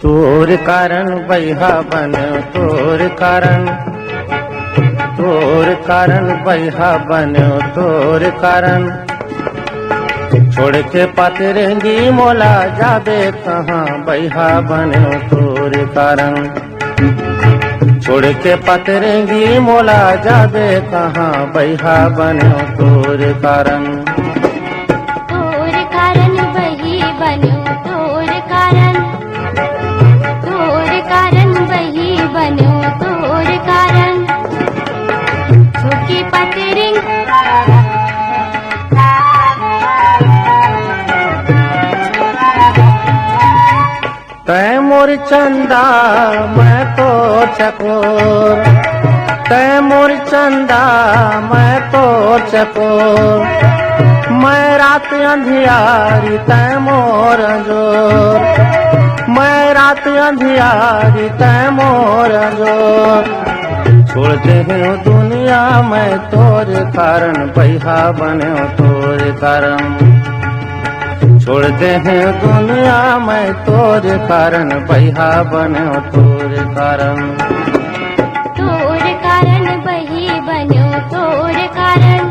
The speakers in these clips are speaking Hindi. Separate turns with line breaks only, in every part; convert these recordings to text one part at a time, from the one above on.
तोर कारण बैहा बन्यो तोर कारण बैहा बन्यो तोर कारण। छोड़ के पतरंगी मोला जाबे कहाँ बैहा बन्यो तोर कारण। छोड़ के पतरंगी मोला जाबे कहाँ बैहा बन्यो तोर कारण।
तोर कारण बही बन्यो तोर कारण। तोर कारण बही बन्यो तोर कारण। छोकी पतरंग
तै मोर चंदा मैं तो चकोर। तै मोर चंदा मैं तो चकोर। मैं रात अंधियारी तै मोर अंजोर। मैं रात अंधियारी तै मोर अंजोर। छोड़ते हैं दुनिया मैं तोर कारण बैहा बन्यो तोर कारण। छोड़ते हैं दुनिया मैं तोर कारण बैहा बन्यो तोर कारण।
तोर कारण बही बन्यो तोर कारण।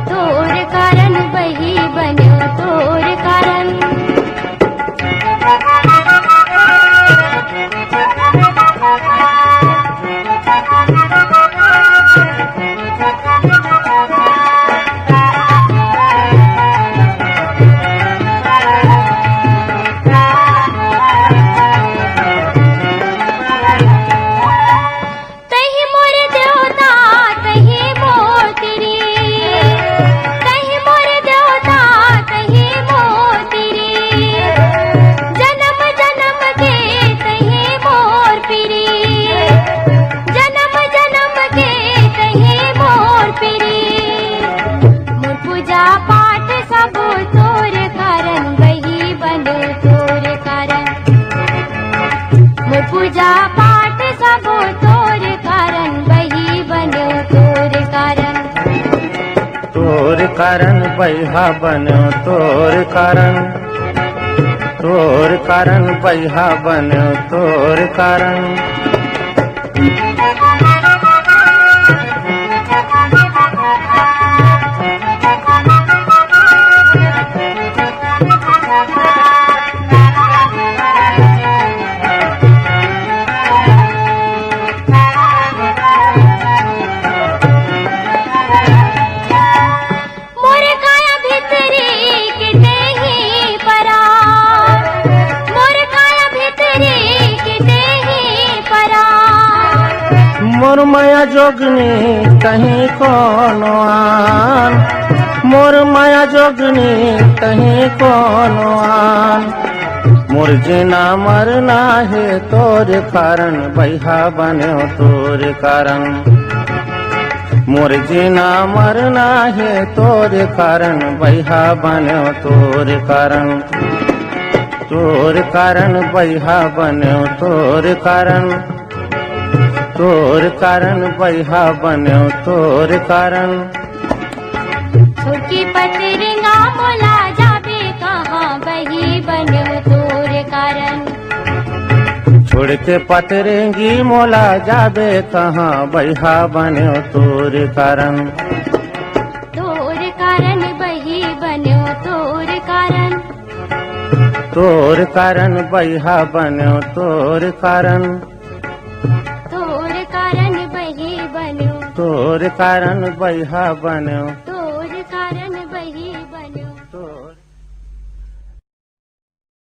तोर कारण बही बन्यो तोर कारण। पूजा पाठ सब तोर कारण बही बन्यो तोर कारण।
तोर कारण बैहा बन्यो तोर कारण। तोर कारण बैहा बन्यो तोर कारण। मोर माया जोगनी कहीं कोनो आन। मोर माया जोगनी कहीं कोनो आन। मोर जीना मरना है तोर कारण बैहा बन्यो तोर कारण। मोर जीना मरना है तोर कारण बैहा बन्यो तोर कारण। तोर कारण बैहा बन्यो तोर कारण। तोर कारण बैहा बन्यो तोर कारण।
छोकी पतरंगा मोला जाबे कहाँ बही बन्यो तोर कारण।
छोड़ के पतरंगी मोला जाबे कहाँ बैहा बन्यो तोर कारण।
तोर कारण बही बन्यो तोर कारण।
तोर कारण बैहा बन्यो तोर कारण।
तोर कारण बही बन्यो
तोर कारण बैहा बन्यो।